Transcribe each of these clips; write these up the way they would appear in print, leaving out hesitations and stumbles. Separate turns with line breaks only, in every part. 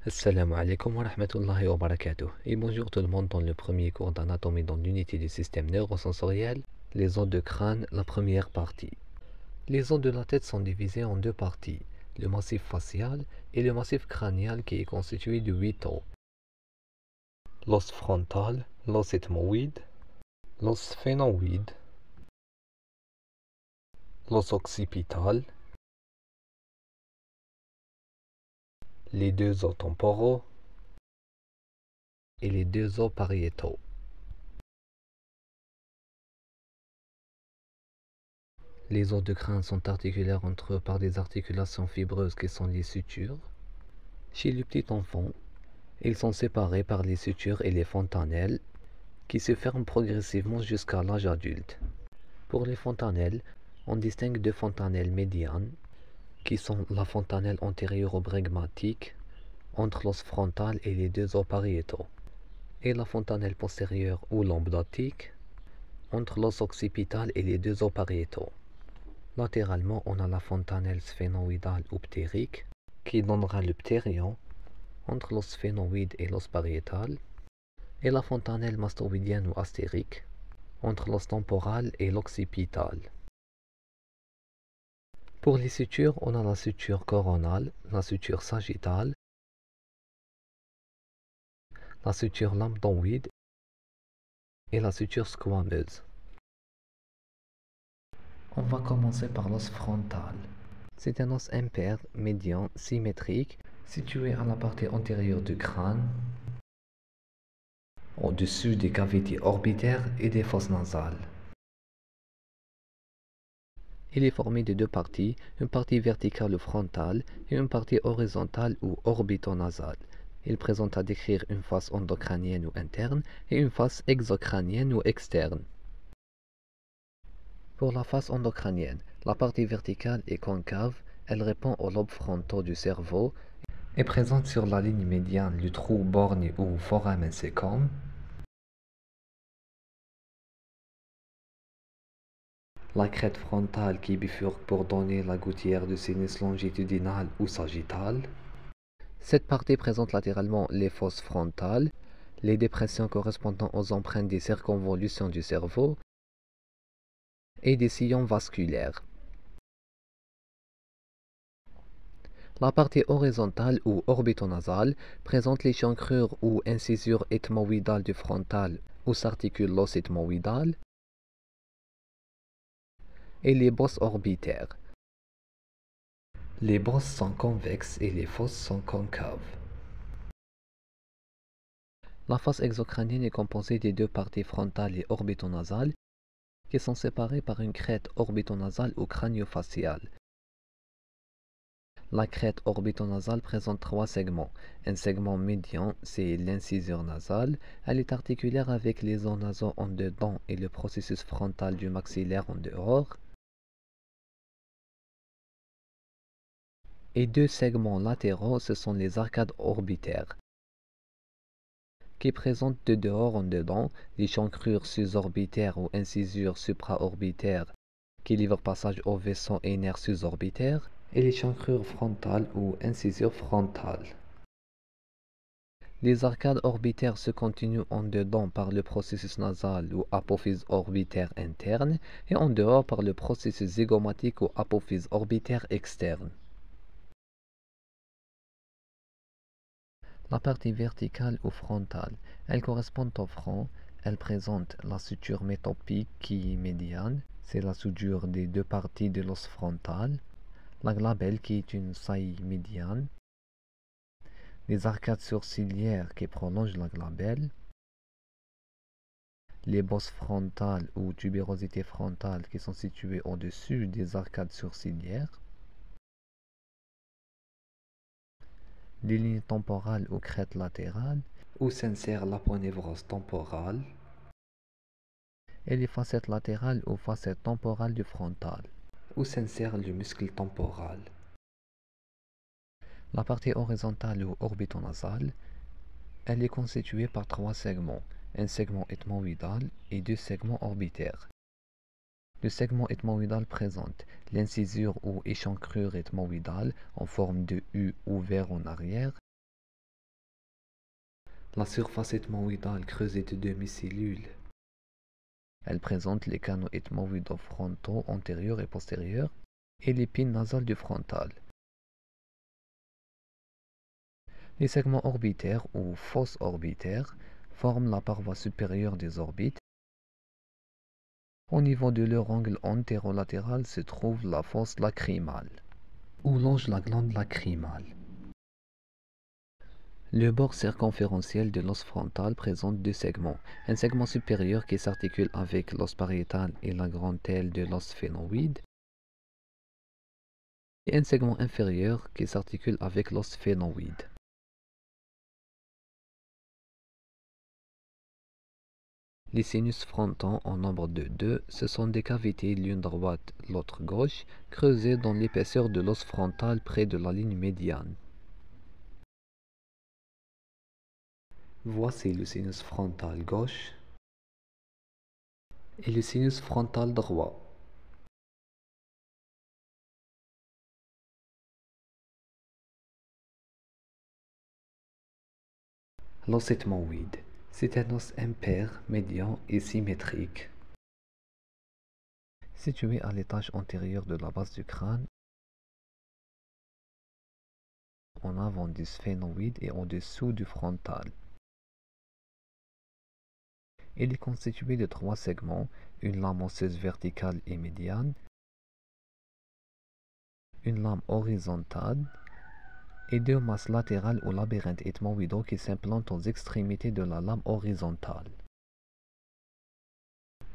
Assalamu alaikum wa rahmatullahi wa barakatuh. Et bonjour tout le monde dans le premier cours d'anatomie dans l'unité du système neurosensoriel, les os de crâne, la première partie. Les os de la tête sont divisés en deux parties, le massif facial et le massif crânial qui est constitué de 8 os. L'os frontal, l'os ethmoïde, l'os sphénoïde, l'os occipital, les deux os temporaux et les deux os pariétaux. Les os de crâne sont articulaires entre eux par des articulations fibreuses qui sont les sutures. Chez le petit enfant, ils sont séparés par les sutures et les fontanelles qui se ferment progressivement jusqu'à l'âge adulte. Pour les fontanelles, on distingue deux fontanelles médianes qui sont la fontanelle antérieur-bregmatique entre l'os frontal et les deux os pariétaux et la fontanelle postérieure ou lambdatique entre l'os occipital et les deux os pariétaux. Latéralement, on a la fontanelle sphénoïdale ou ptérique qui donnera le ptérion entre l'os sphénoïde et l'os pariétal et la fontanelle mastoïdienne ou astérique entre l'os temporal et l'occipital. Pour les sutures, on a la suture coronale, la suture sagittale, la suture lambdoïde et la suture squameuse. On va commencer par l'os frontal. C'est un os impair, médian, symétrique, situé à la partie antérieure du crâne, au-dessus des cavités orbitaires et des fosses nasales. Il est formé de deux parties, une partie verticale ou frontale et une partie horizontale ou orbitonasale. Il présente à décrire une face endocrânienne ou interne et une face exocrânienne ou externe. Pour la face endocrânienne, la partie verticale est concave, elle répond aux lobes frontaux du cerveau et présente sur la ligne médiane du trou borgne ou foramen secum. La crête frontale qui bifurque pour donner la gouttière du sinus longitudinal ou sagittal. Cette partie présente latéralement les fosses frontales, les dépressions correspondant aux empreintes des circonvolutions du cerveau et des sillons vasculaires. La partie horizontale ou orbitonasale présente l'échancrure ou incisure ethmoïdale du frontal où s'articule l'os ethmoïdal et les bosses orbitaires. Les bosses sont convexes et les fosses sont concaves. La face exocrânienne est composée des deux parties frontales et orbitonasales qui sont séparées par une crête orbitonasale ou crânio-faciale. La crête orbitonasale présente trois segments. Un segment médian, c'est l'incisure nasale. Elle est articulaire avec les os nasaux en dedans et le processus frontal du maxillaire en dehors. Et deux segments latéraux, ce sont les arcades orbitaires, qui présentent de dehors en dedans l'échancrure susorbitaire ou incisure supraorbitaire qui livre passage au vaisseau et nerfs susorbitaires, et l'échancrure frontale ou incisure frontale. Les arcades orbitaires se continuent en dedans par le processus nasal ou apophyse orbitaire interne et en dehors par le processus zygomatique ou apophyse orbitaire externe. La partie verticale ou frontale, elle correspond au front, elle présente la suture métopique qui est médiane, c'est la soudure des deux parties de l'os frontal, la glabelle qui est une saillie médiane, les arcades sourcilières qui prolongent la glabelle, les bosses frontales ou tubérosités frontales qui sont situées au-dessus des arcades sourcilières, les lignes temporales ou crêtes latérales, où s'insère l'aponévrose temporale, et les facettes latérales ou facettes temporales du frontal, où s'insère le muscle temporal. La partie horizontale ou orbitonasale, elle est constituée par trois segments, un segment ethmoïdal et deux segments orbitaires. Le segment ethmoïdal présente l'incisure ou échancrure ethmoïdale en forme de U ouvert en arrière La surface ethmoïdale creusée de demi-cellules. Elle présente les canaux ethmoïdaux frontaux antérieurs et postérieurs et l'épine nasale du frontal. Les segments orbitaires ou fosses orbitaires forment la paroi supérieure des orbites. Au niveau de leur angle antérolatéral se trouve la fosse lacrymale, où longe la glande lacrymale. Le bord circonférentiel de l'os frontal présente deux segments, un segment supérieur qui s'articule avec l'os pariétal et la grande aile de l'os phénoïde, et un segment inférieur qui s'articule avec l'os phénoïde. Les sinus frontaux, en nombre de deux, ce sont des cavités, l'une droite, l'autre gauche, creusées dans l'épaisseur de l'os frontal près de la ligne médiane. Voici le sinus frontal gauche et le sinus frontal droit. L'os ethmoïde, c'est un os impair, médian et symétrique, situé à l'étage antérieur de la base du crâne, en avant du sphénoïde et en dessous du frontal. Il est constitué de trois segments, une lame osseuse verticale et médiane, une lame horizontale et deux masses latérales ou labyrinthes ethmoïdaux qui s'implantent aux extrémités de la lame horizontale.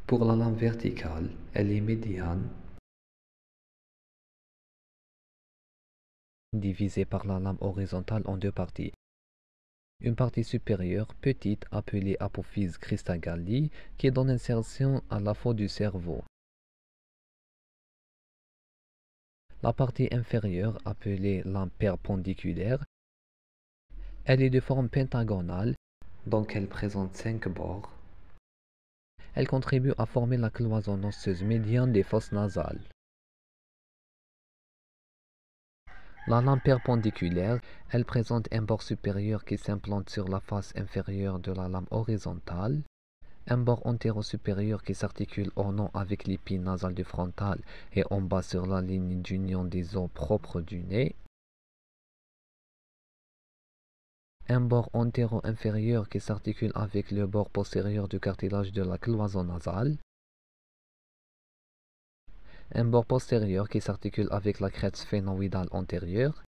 Pour la lame verticale, elle est médiane, divisée par la lame horizontale en deux parties. Une partie supérieure, petite, appelée apophyse Christagalli, qui donne insertion à la faute du cerveau. La partie inférieure, appelée lame perpendiculaire, elle est de forme pentagonale, donc elle présente 5 bords. Elle contribue à former la cloison osseuse médiane des fosses nasales. La lame perpendiculaire, elle présente un bord supérieur qui s'implante sur la face inférieure de la lame horizontale, un bord antéro-supérieur qui s'articule en haut avec l'épine nasale du frontal et en bas sur la ligne d'union des os propres du nez, un bord antéro-inférieur qui s'articule avec le bord postérieur du cartilage de la cloison nasale, un bord postérieur qui s'articule avec la crête sphénoïdale antérieure,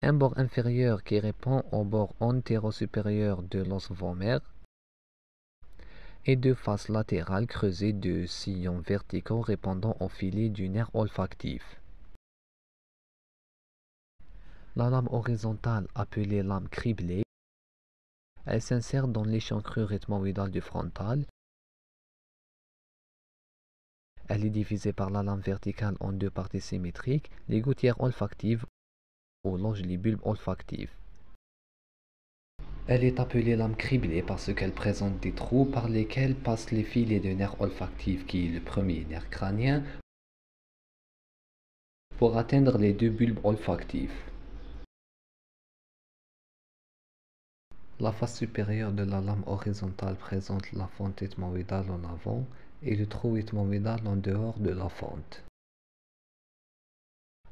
un bord inférieur qui répond au bord antéro-supérieur de l'os vomer, et deux faces latérales creusées de sillons verticaux répondant au filet du nerf olfactif. La lame horizontale, appelée lame criblée, elle s'insère dans l'échancrure ethmoïdale du frontal. Elle est divisée par la lame verticale en deux parties symétriques, les gouttières olfactives où longent les bulbes olfactifs. Elle est appelée lame criblée parce qu'elle présente des trous par lesquels passent les filets de nerf olfactif qui est le premier nerf crânien pour atteindre les deux bulbes olfactifs. La face supérieure de la lame horizontale présente la fente ethmoïdale en avant et le trou ethmoïdal en dehors de la fente.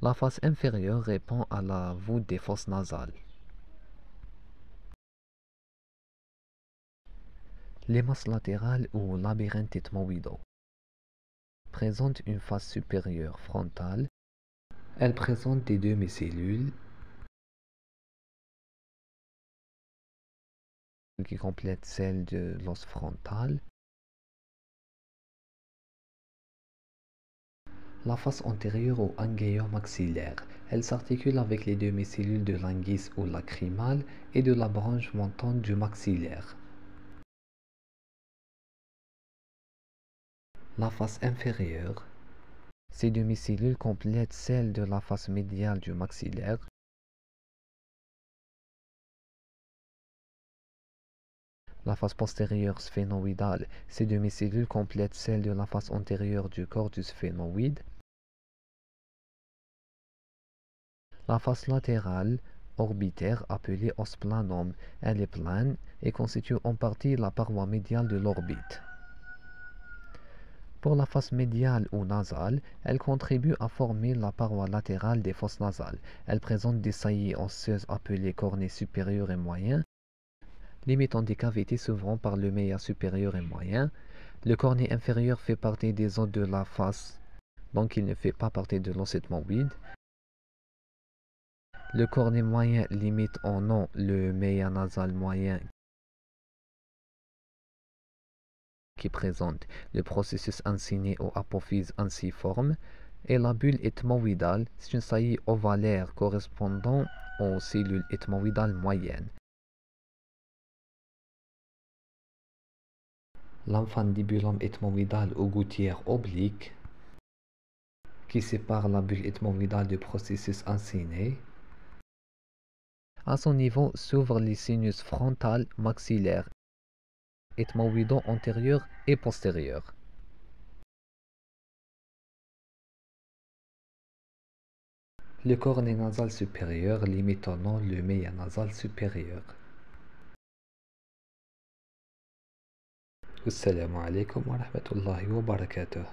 La face inférieure répond à la voûte des fosses nasales. Les masses latérales ou labyrinthes ethmoïdaux présentent une face supérieure frontale. Elles présentent des demi-cellules qui complètent celles de l'os frontal. La face antérieure ou angéo-maxillaire, elle s'articule avec les demi-cellules de l'inguis ou lacrymale et de la branche montante du maxillaire. La face inférieure, ces demi-cellules complètent celles de la face médiale du maxillaire. La face postérieure sphénoïdale, ces demi-cellules complètent celles de la face antérieure du corps du sphénoïde. La face latérale, orbitaire appelée osplanum. Elle est plane et constitue en partie la paroi médiale de l'orbite. Pour la face médiale ou nasale, elle contribue à former la paroi latérale des fosses nasales. Elle présente des saillies osseuses appelées cornets supérieur et moyen, limitant des cavités s'ouvrant par le méa supérieur et moyen. Le cornet inférieur fait partie des os de la face, donc il ne fait pas partie de l'os ethmoïde. Le cornet moyen limite en ont le méa nasal moyen qui présente le processus anciné ou apophyse anciforme, et la bulle ethmoïdale, c'est une saillie ovalaire correspondant aux cellules ethmoïdales moyennes. L'infundibulum ethmoïdal ou gouttière oblique qui sépare la bulle ethmoïdale du processus anciné. À son niveau s'ouvrent les sinus frontal, maxillaire, ethmoïdaux antérieur et postérieur. Le cornet nasal supérieur limitonnant le méa nasal supérieur. Assalamu alaikum wa rahmatullahi wa barakatuh.